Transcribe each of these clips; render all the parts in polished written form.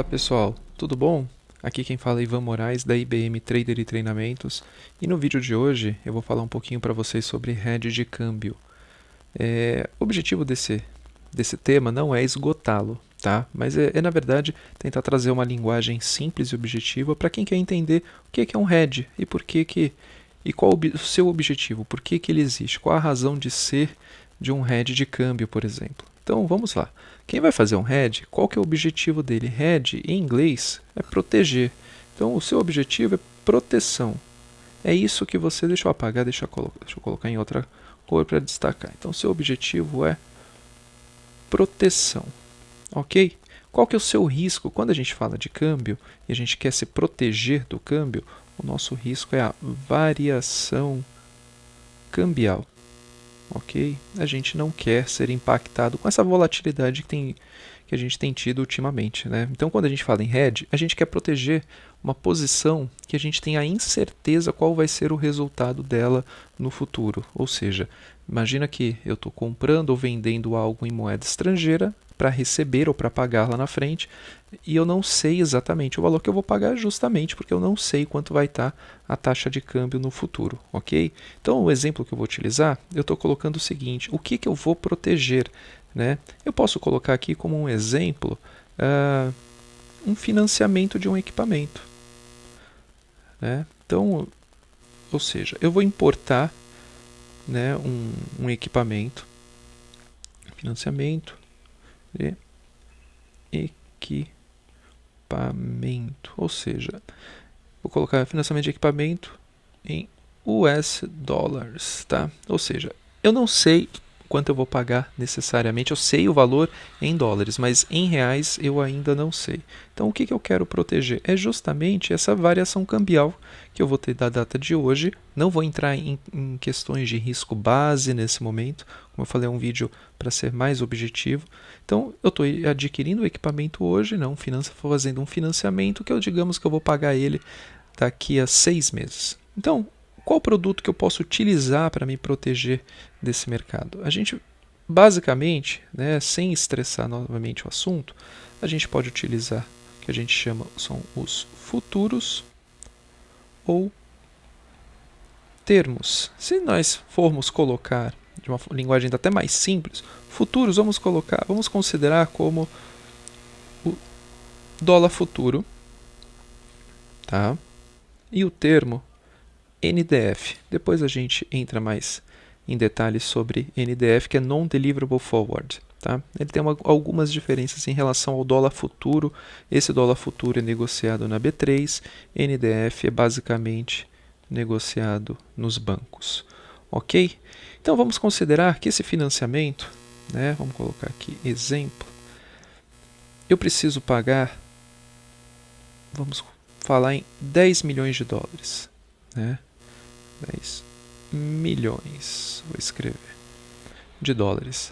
Fala pessoal, tudo bom? Aqui quem fala é Ivan Moraes da IBM Trader e Treinamentos e no vídeo de hoje eu vou falar um pouquinho para vocês sobre hedge de câmbio. O objetivo desse tema não é esgotá-lo, tá? Mas na verdade tentar trazer uma linguagem simples e objetiva para quem quer entender o que é um hedge e e qual o seu objetivo, por que ele existe, qual a razão de ser de um hedge de câmbio, por exemplo. Então vamos lá. Quem vai fazer um hedge, qual que é o objetivo dele? Hedge, em inglês, é proteger. Então o seu objetivo é proteção. É isso que você... Deixa eu apagar, deixa eu colocar em outra cor para destacar. Então o seu objetivo é proteção. Ok? Qual que é o seu risco? Quando a gente fala de câmbio e a gente quer se proteger do câmbio, o nosso risco é a variação cambial. Ok? A gente não quer ser impactado com essa volatilidade que a gente tem tido ultimamente, né? Então, quando a gente fala em hedge, a gente quer proteger uma posição que a gente tem a incerteza qual vai ser o resultado dela no futuro. Ou seja, imagina que eu estou comprando ou vendendo algo em moeda estrangeira para receber ou para pagar lá na frente e eu não sei exatamente o valor que eu vou pagar justamente porque eu não sei quanto vai estar a taxa de câmbio no futuro, ok? Então o exemplo que eu vou utilizar, eu estou colocando o seguinte, o que eu vou proteger, né? Eu posso colocar aqui como um exemplo um financiamento de um equipamento, né? Então, ou seja, eu vou importar, né, um equipamento, financiamento de equipamento, ou seja, vou colocar financiamento de equipamento em US dólares, tá? Ou seja, eu não sei quanto eu vou pagar necessariamente, eu sei o valor em dólares, mas em reais eu ainda não sei. Então o que eu quero proteger? É justamente essa variação cambial que eu vou ter da data de hoje. Não vou entrar em questões de risco base nesse momento, como eu falei, é um vídeo para ser mais objetivo. Então eu estou adquirindo o equipamento hoje, não, fazendo um financiamento que digamos que eu vou pagar ele daqui a 6 meses. Então, qual produto que eu posso utilizar para me proteger desse mercado? A gente, basicamente, né, sem estressar novamente o assunto, a gente pode utilizar o que a gente chama são os futuros ou termos. Se nós formos colocar de uma linguagem ainda até mais simples, futuros vamos considerar como o dólar futuro, tá? E o termo NDF. Depois a gente entra mais em detalhes sobre NDF, que é Non-Deliverable Forward. Tá? Ele tem algumas diferenças em relação ao dólar futuro. Esse dólar futuro é negociado na B3, NDF é basicamente negociado nos bancos. Ok? Então vamos considerar que esse financiamento, né, vamos colocar aqui exemplo, eu preciso pagar, vamos falar em 10 milhões de dólares. Né? 10 milhões, vou escrever, de dólares.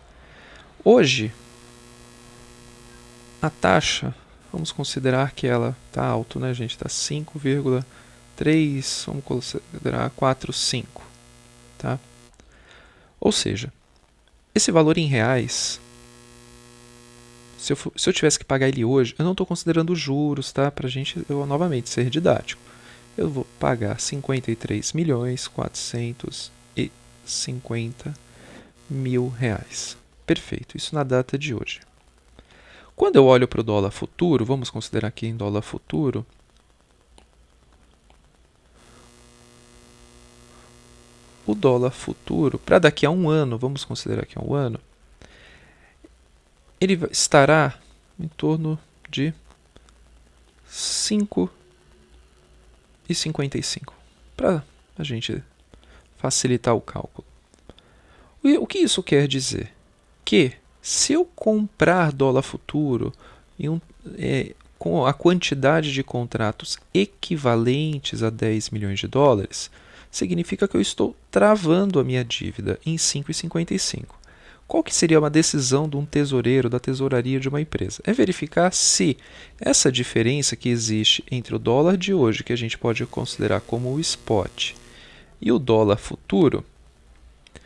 Hoje, a taxa, vamos considerar que ela está alto, né, gente? Está 5,3, vamos considerar 4,5, tá? Ou seja, esse valor em reais, se eu tivesse que pagar ele hoje, eu não estou considerando os juros, tá? Para a gente, novamente, ser didático. Eu vou pagar 53 milhões 450 mil reais. Perfeito, isso na data de hoje. Quando eu olho para o dólar futuro, vamos considerar aqui em dólar futuro, o dólar futuro, para daqui a um ano, vamos considerar que é um ano, ele estará em torno de 5,55, para a gente facilitar o cálculo. O que isso quer dizer? Que se eu comprar dólar futuro com a quantidade de contratos equivalentes a 10 milhões de dólares, significa que eu estou travando a minha dívida em 5,55. Qual que seria uma decisão de um tesoureiro, da tesouraria de uma empresa? É verificar se essa diferença que existe entre o dólar de hoje, que a gente pode considerar como o spot, e o dólar futuro,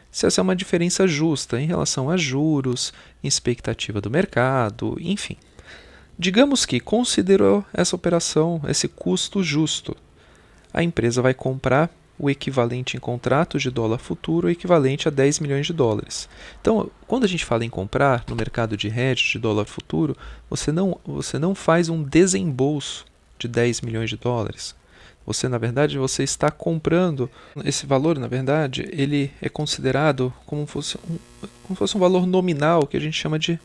se essa é uma diferença justa em relação a juros, expectativa do mercado, enfim. Digamos que considerou essa operação, esse custo justo. A empresa vai comprar o equivalente em contratos de dólar futuro, equivalente a 10 milhões de dólares. Então, quando a gente fala em comprar no mercado de hedge de dólar futuro, você não faz um desembolso de 10 milhões de dólares. Você, na verdade, você está comprando. Esse valor, na verdade, ele é considerado como fosse um valor nominal que a gente chama de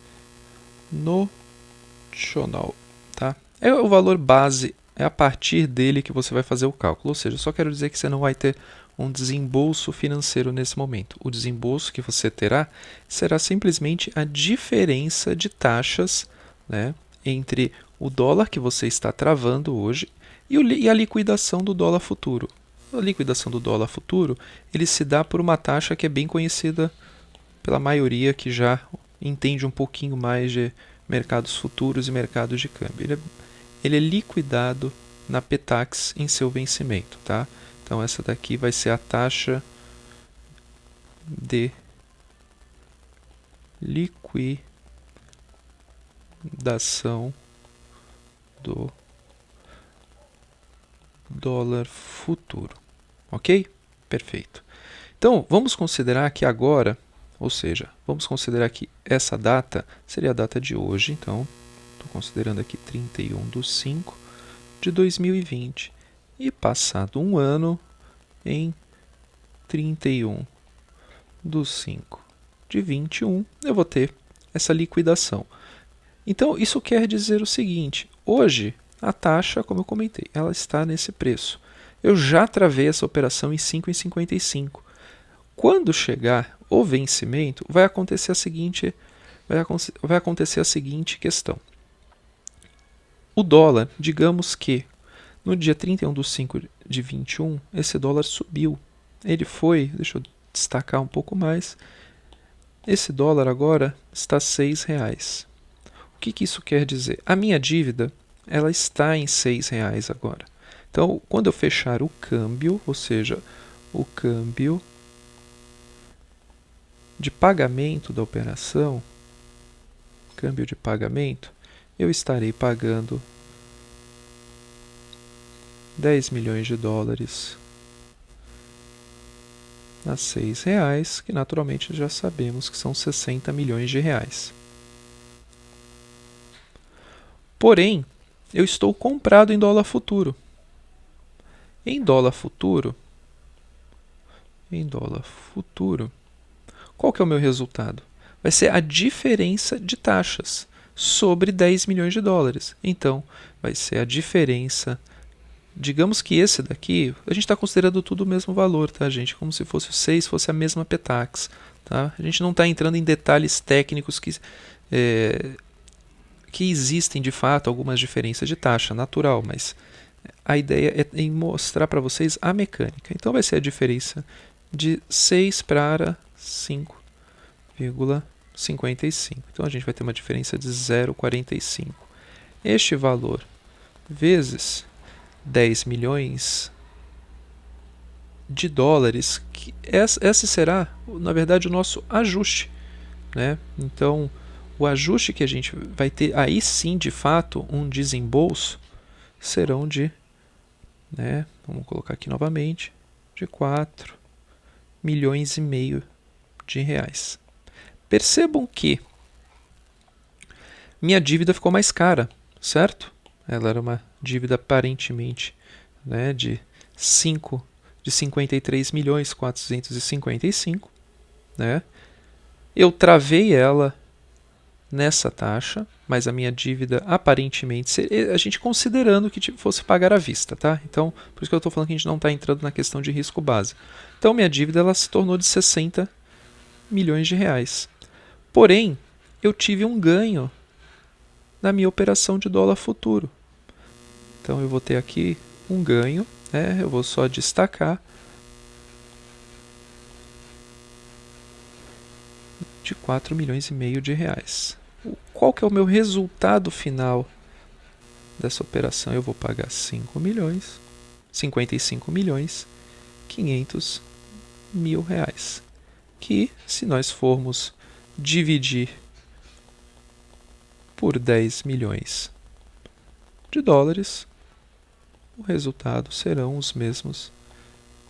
notional, tá? É o valor base, é a partir dele que você vai fazer o cálculo. Ou seja, eu só quero dizer que você não vai ter um desembolso financeiro nesse momento. O desembolso que você terá será simplesmente a diferença de taxas, né, entre o dólar que você está travando hoje e a liquidação do dólar futuro. A liquidação do dólar futuro ele se dá por uma taxa que é bem conhecida pela maioria que já entende um pouquinho mais de mercados futuros e mercados de câmbio. Ele é liquidado na PTAX em seu vencimento, tá? Então essa daqui vai ser a taxa de liquidação do dólar futuro, ok? Perfeito. Então vamos considerar que agora, ou seja, vamos considerar que essa data seria a data de hoje, então estou considerando aqui 31/5 de 2020 e passado um ano em 31/5 de 21 eu vou ter essa liquidação. Então isso quer dizer o seguinte: hoje a taxa, como eu comentei, ela está nesse preço. Eu já travei essa operação em 5,55. Quando chegar o vencimento, vai acontecer a seguinte questão. O dólar, digamos que no dia 31/5 de 21, esse dólar subiu. Ele foi, deixa eu destacar um pouco mais, esse dólar agora está R$ 6,00. O que isso quer dizer? A minha dívida ela está em R$ 6,00 agora. Então, quando eu fechar o câmbio, ou seja, o câmbio de pagamento da operação, câmbio de pagamento, eu estarei pagando 10 milhões de dólares a R$ 6,00, que naturalmente já sabemos que são 60 milhões de reais. Porém, eu estou comprado em dólar futuro. Em dólar futuro, qual que é o meu resultado? Vai ser a diferença de taxas sobre 10 milhões de dólares. Então, vai ser a diferença. Digamos que esse daqui, a gente está considerando tudo o mesmo valor, tá, gente? Como se fosse o 6, fosse a mesma PTAX. Tá? A gente não está entrando em detalhes técnicos que existem, de fato, algumas diferenças de taxa, natural, mas a ideia é em mostrar para vocês a mecânica. Então vai ser a diferença de 6 para 5,55. Então a gente vai ter uma diferença de 0,45. Este valor vezes 10 milhões de dólares, que esse será, na verdade, o nosso ajuste, né? Então, o ajuste que a gente vai ter, aí sim, de fato, um desembolso, serão de, né, vamos colocar aqui novamente, de 4,5 milhões de reais. Percebam que minha dívida ficou mais cara, certo? Ela era uma dívida aparentemente, né, de 53.455.000, né? Eu travei ela nessa taxa, mas a minha dívida aparentemente, a gente considerando que fosse pagar à vista, tá? Então, por isso que eu estou falando que a gente não está entrando na questão de risco base. Então, minha dívida ela se tornou de 60 milhões de reais. Porém, eu tive um ganho na minha operação de dólar futuro. Então, eu vou ter aqui um ganho, né? Eu vou só destacar de 4,5 milhões de reais. Qual que é o meu resultado final dessa operação? Eu vou pagar 55 milhões 500 mil reais, que se nós formos dividir por 10 milhões de dólares, o resultado serão os mesmos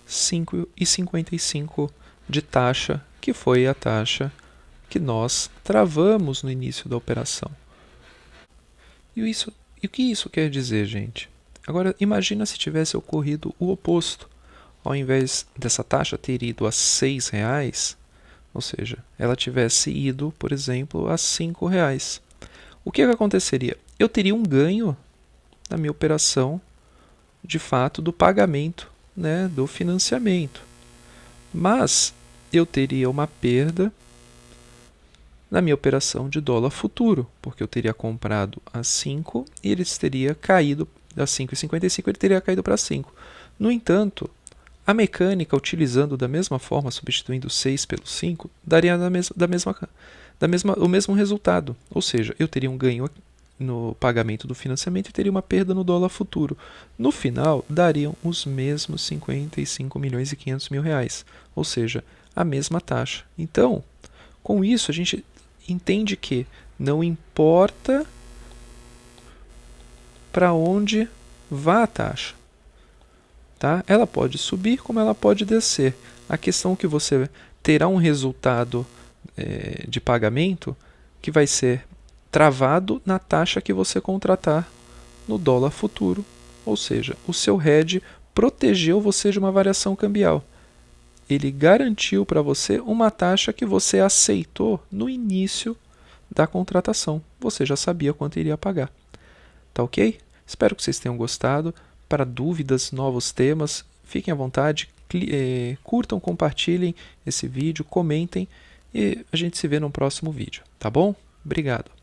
5,55 de taxa, que foi a taxa que nós travamos no início da operação. E o que isso quer dizer, gente? Agora, imagina se tivesse ocorrido o oposto. Ao invés dessa taxa ter ido a R$6, ou seja, ela tivesse ido, por exemplo, a R$5. O que aconteceria? Eu teria um ganho na minha operação, de fato, do pagamento, né, do financiamento. Mas eu teria uma perda na minha operação de dólar futuro, porque eu teria comprado a 5 e ele teria caído a 5,55, ele teria caído para 5. No entanto, a mecânica, utilizando da mesma forma, substituindo 6 pelo 5, daria o mesmo resultado. Ou seja, eu teria um ganho no pagamento do financiamento e teria uma perda no dólar futuro. No final, dariam os mesmos 55 milhões e 500 mil reais, ou seja, a mesma taxa. Então, com isso, a gente entende que não importa para onde vá a taxa, tá? Ela pode subir como ela pode descer. A questão é que você terá um resultado de pagamento que vai ser travado na taxa que você contratar no dólar futuro. Ou seja, o seu hedge protegeu você de uma variação cambial. Ele garantiu para você uma taxa que você aceitou no início da contratação. Você já sabia quanto iria pagar. Tá ok? Espero que vocês tenham gostado. Para dúvidas, novos temas, fiquem à vontade, curtam, compartilhem esse vídeo, comentem e a gente se vê no próximo vídeo, tá bom? Obrigado!